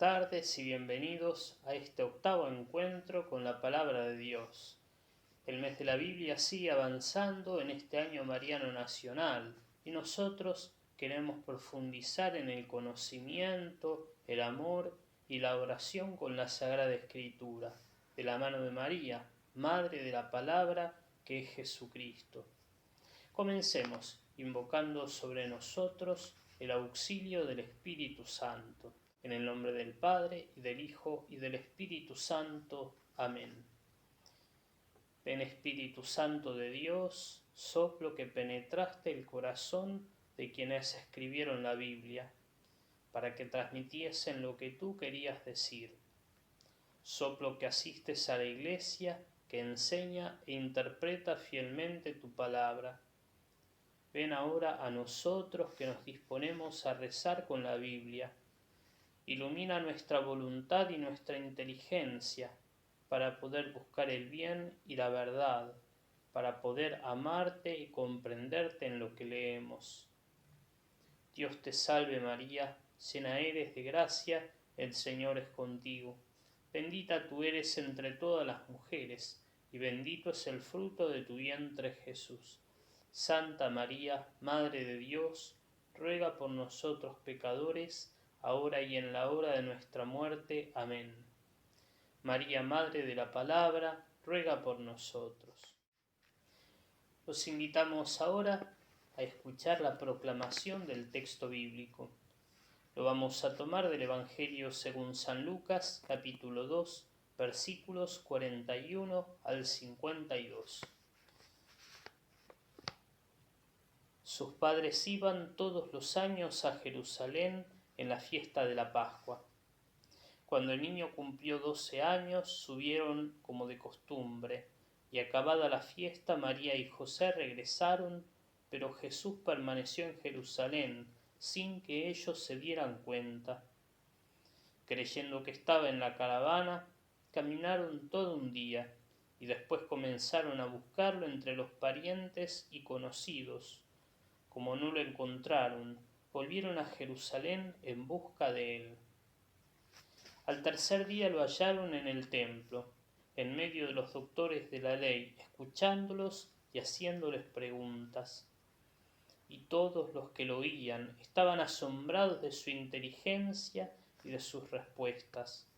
tardes y bienvenidos a este octavo encuentro con la Palabra de Dios. El mes de la Biblia sigue avanzando en este año mariano nacional y nosotros queremos profundizar en el conocimiento, el amor y la oración con la Sagrada Escritura, de la mano de María, Madre de la Palabra que es Jesucristo. Comencemos invocando sobre nosotros el auxilio del Espíritu Santo. En el nombre del Padre, y del Hijo, y del Espíritu Santo. Amén. Ven Espíritu Santo de Dios, soplo que penetraste el corazón de quienes escribieron la Biblia, para que transmitiesen lo que tú querías decir. Soplo que asistes a la Iglesia, que enseña e interpreta fielmente tu palabra. Ven ahora a nosotros que nos disponemos a rezar con la Biblia. Ilumina nuestra voluntad y nuestra inteligencia para poder buscar el bien y la verdad, para poder amarte y comprenderte en lo que leemos. Dios te salve María, llena eres de gracia, el Señor es contigo. Bendita tú eres entre todas las mujeres, y bendito es el fruto de tu vientre Jesús. Santa María, Madre de Dios, ruega por nosotros pecadores, ahora y en la hora de nuestra muerte. Amén. María, Madre de la Palabra, ruega por nosotros. Los invitamos ahora a escuchar la proclamación del texto bíblico. Lo vamos a tomar del Evangelio según San Lucas, capítulo 2, versículos 41 al 52. Sus padres iban todos los años a Jerusalén en la fiesta de la Pascua. Cuando el niño cumplió 12 años, subieron como de costumbre, y acabada la fiesta, María y José regresaron, pero Jesús permaneció en Jerusalén, sin que ellos se dieran cuenta. Creyendo que estaba en la caravana, caminaron todo un día, y después comenzaron a buscarlo entre los parientes y conocidos. Como no lo encontraron, volvieron a Jerusalén en busca de él. Al tercer día lo hallaron en el templo, en medio de los doctores de la ley, escuchándolos y haciéndoles preguntas. Y todos los que lo oían estaban asombrados de su inteligencia y de sus respuestas.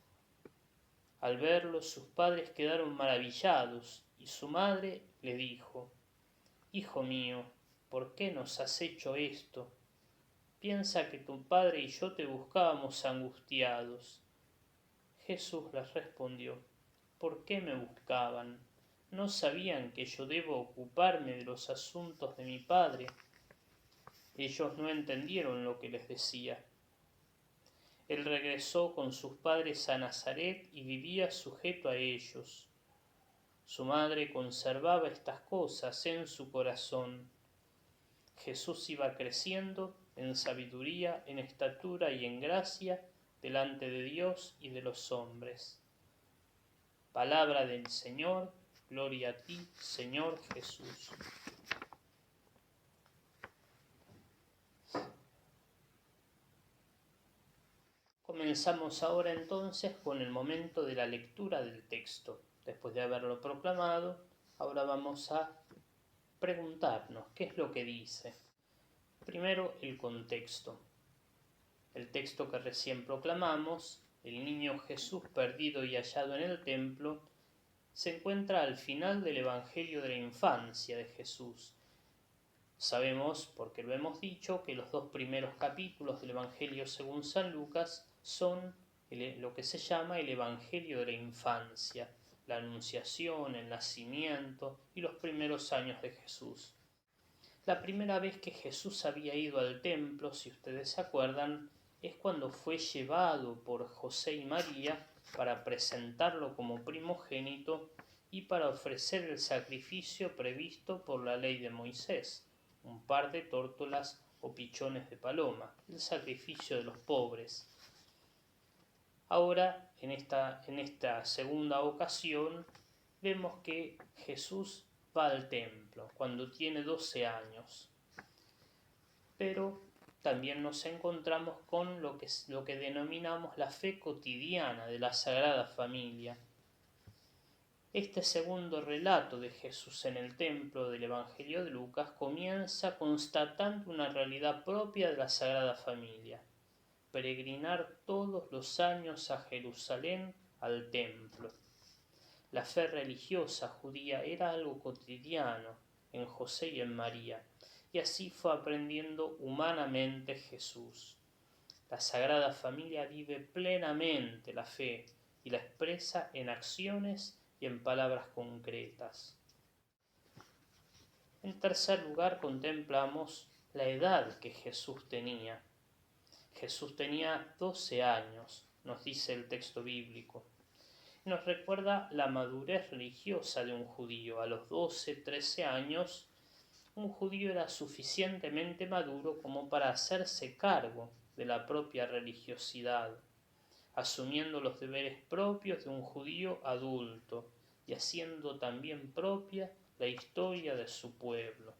Al verlo, sus padres quedaron maravillados, y su madre le dijo: «Hijo mío, ¿por qué nos has hecho esto? Piensa que tu padre y yo te buscábamos angustiados». Jesús les respondió: «¿Por qué me buscaban? ¿No sabían que yo debo ocuparme de los asuntos de mi Padre?». Ellos no entendieron lo que les decía. Él regresó con sus padres a Nazaret y vivía sujeto a ellos. Su madre conservaba estas cosas en su corazón. Jesús iba creciendo en sabiduría, en estatura y en gracia delante de Dios y de los hombres. Palabra del Señor, gloria a ti, Señor Jesús. Comenzamos ahora entonces con el momento de la lectura del texto. Después de haberlo proclamado, ahora vamos a preguntarnos qué es lo que dice. Primero, el contexto. El texto que recién proclamamos, el niño Jesús perdido y hallado en el templo, se encuentra al final del Evangelio de la infancia de Jesús. Sabemos, porque lo hemos dicho, que los dos primeros capítulos del Evangelio según San Lucas son lo que se llama el Evangelio de la infancia, la anunciación, el nacimiento y los primeros años de Jesús. La primera vez que Jesús había ido al templo, si ustedes se acuerdan, es cuando fue llevado por José y María para presentarlo como primogénito y para ofrecer el sacrificio previsto por la ley de Moisés, un par de tórtolas o pichones de paloma, el sacrificio de los pobres. Ahora, en esta segunda ocasión, vemos que Jesús va al templo cuando tiene 12 años. Pero también nos encontramos con lo que denominamos la fe cotidiana de la Sagrada Familia. Este segundo relato de Jesús en el templo del Evangelio de Lucas comienza constatando una realidad propia de la Sagrada Familia: peregrinar todos los años a Jerusalén al templo. La fe religiosa judía era algo cotidiano en José y en María, y así fue aprendiendo humanamente Jesús. La Sagrada Familia vive plenamente la fe y la expresa en acciones y en palabras concretas. En tercer lugar, contemplamos la edad que Jesús tenía. Jesús tenía 12 años, nos dice el texto bíblico. Nos recuerda la madurez religiosa de un judío. A los 12-13 años, un judío era suficientemente maduro como para hacerse cargo de la propia religiosidad, asumiendo los deberes propios de un judío adulto y haciendo también propia la historia de su pueblo.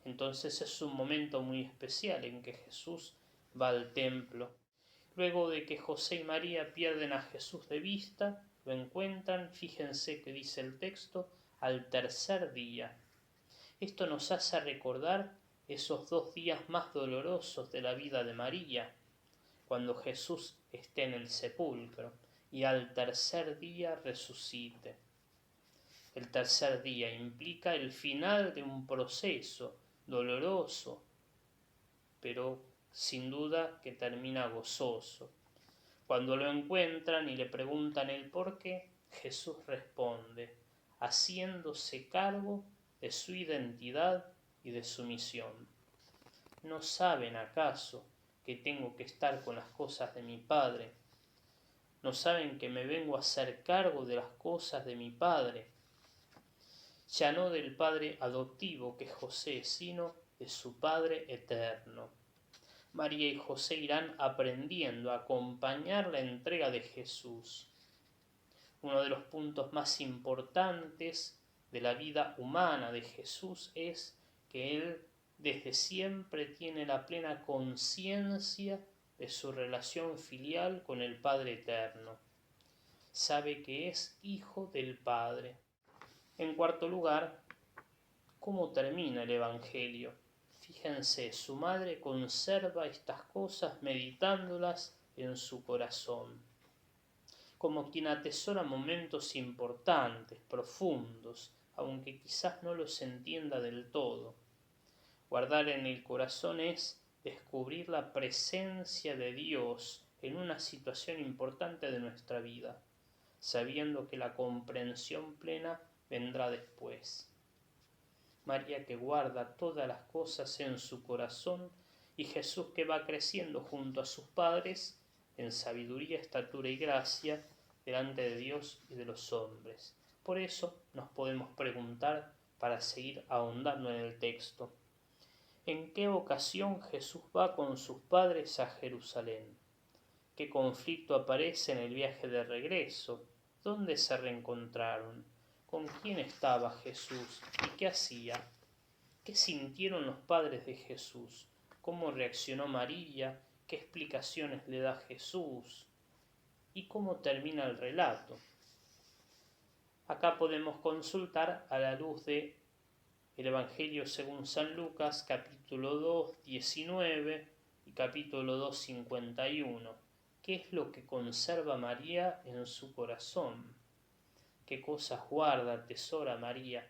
Entonces es un momento muy especial en que Jesús va al templo. Luego de que José y María pierden a Jesús de vista, lo encuentran, fíjense que dice el texto, al tercer día. Esto nos hace recordar esos 2 días más dolorosos de la vida de María, cuando Jesús esté en el sepulcro y al tercer día resucite. El tercer día implica el final de un proceso doloroso, pero sin duda que termina gozoso. Cuando lo encuentran y le preguntan el por qué, Jesús responde, haciéndose cargo de su identidad y de su misión. ¿No saben acaso que tengo que estar con las cosas de mi Padre? ¿No saben que me vengo a hacer cargo de las cosas de mi Padre? Ya no del Padre adoptivo que es José, sino de su Padre eterno. María y José irán aprendiendo a acompañar la entrega de Jesús. Uno de los puntos más importantes de la vida humana de Jesús es que Él desde siempre tiene la plena conciencia de su relación filial con el Padre Eterno. Sabe que es hijo del Padre. En cuarto lugar, ¿cómo termina el Evangelio? Fíjense, su madre conserva estas cosas meditándolas en su corazón, como quien atesora momentos importantes, profundos, aunque quizás no los entienda del todo. Guardar en el corazón es descubrir la presencia de Dios en una situación importante de nuestra vida, sabiendo que la comprensión plena vendrá después. María que guarda todas las cosas en su corazón y Jesús que va creciendo junto a sus padres en sabiduría, estatura y gracia delante de Dios y de los hombres. Por eso nos podemos preguntar, para seguir ahondando en el texto, ¿en qué ocasión Jesús va con sus padres a Jerusalén? ¿Qué conflicto aparece en el viaje de regreso? ¿Dónde se reencontraron? ¿Con quién estaba Jesús? ¿Y qué hacía? ¿Qué sintieron los padres de Jesús? ¿Cómo reaccionó María? ¿Qué explicaciones le da Jesús? ¿Y cómo termina el relato? Acá podemos consultar a la luz de el Evangelio según San Lucas, capítulo 2, 19 y capítulo 2, 51. ¿Qué es lo que conserva María en su corazón? ¿Qué cosas guarda, atesora María?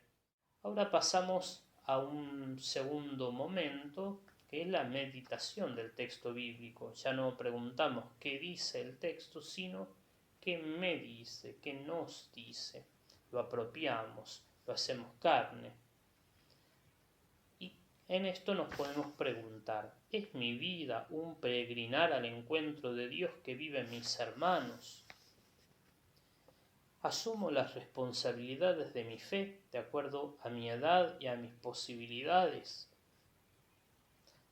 Ahora pasamos a un segundo momento, que es la meditación del texto bíblico. Ya no preguntamos qué dice el texto, sino qué me dice, qué nos dice. Lo apropiamos, lo hacemos carne. Y en esto nos podemos preguntar, ¿es mi vida un peregrinar al encuentro de Dios que vive en mis hermanos? Asumo las responsabilidades de mi fe de acuerdo a mi edad y a mis posibilidades.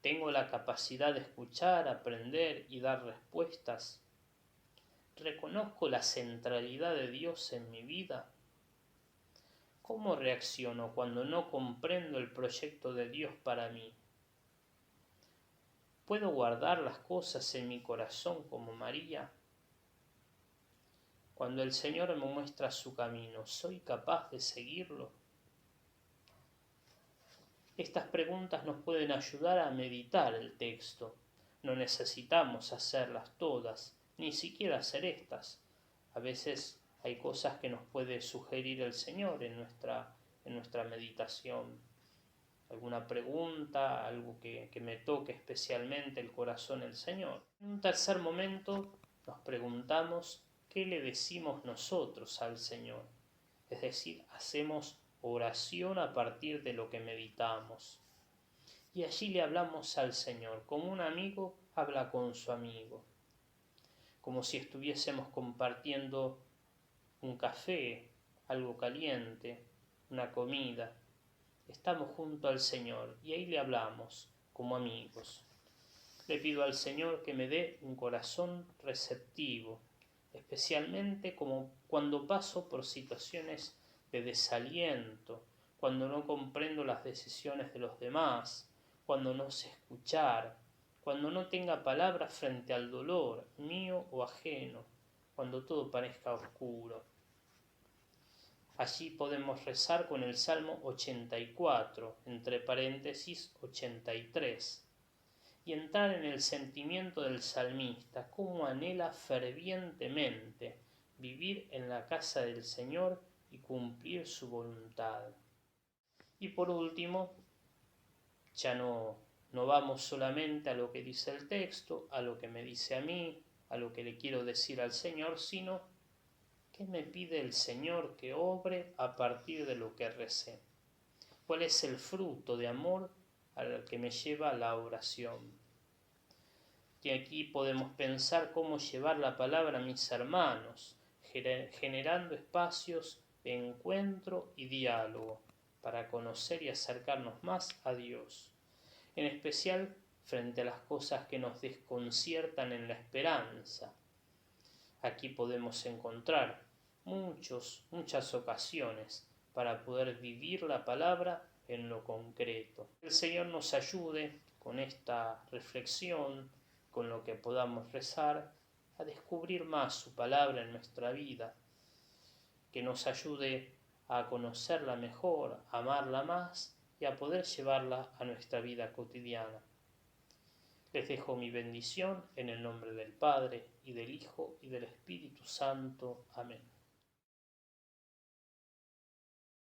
Tengo la capacidad de escuchar, aprender y dar respuestas. ¿Reconozco la centralidad de Dios en mi vida? ¿Cómo reacciono cuando no comprendo el proyecto de Dios para mí? ¿Puedo guardar las cosas en mi corazón como María? Cuando el Señor me muestra su camino, ¿soy capaz de seguirlo? Estas preguntas nos pueden ayudar a meditar el texto. No necesitamos hacerlas todas, ni siquiera hacer estas. A veces hay cosas que nos puede sugerir el Señor en nuestra meditación. Alguna pregunta, algo que me toque especialmente el corazón el Señor. En un tercer momento nos preguntamos qué le decimos nosotros al Señor. Es decir, hacemos oración a partir de lo que meditamos. Y allí le hablamos al Señor, como un amigo habla con su amigo, como si estuviésemos compartiendo un café, algo caliente, una comida. Estamos junto al Señor y ahí le hablamos como amigos. Le pido al Señor que me dé un corazón receptivo, especialmente como cuando paso por situaciones de desaliento, cuando no comprendo las decisiones de los demás, cuando no sé escuchar, cuando no tenga palabras frente al dolor, mío o ajeno, cuando todo parezca oscuro. Allí podemos rezar con el Salmo 84, entre paréntesis 83, y entrar en el sentimiento del salmista, cómo anhela fervientemente vivir en la casa del Señor y cumplir su voluntad. Y por último, ya no vamos solamente a lo que dice el texto, a lo que me dice a mí, a lo que le quiero decir al Señor, sino ¿qué me pide el Señor que obre a partir de lo que recé? ¿Cuál es el fruto de amor al que me lleva la oración? Y aquí podemos pensar cómo llevar la palabra a mis hermanos, generando espacios de encuentro y diálogo para conocer y acercarnos más a Dios, en especial frente a las cosas que nos desconciertan en la esperanza. Aquí podemos encontrar muchas ocasiones para poder vivir la palabra en lo concreto. El Señor nos ayude con esta reflexión, con lo que podamos rezar, a descubrir más su palabra en nuestra vida, que nos ayude a conocerla mejor, a amarla más y a poder llevarla a nuestra vida cotidiana. Les dejo mi bendición en el nombre del Padre, y del Hijo, y del Espíritu Santo. Amén.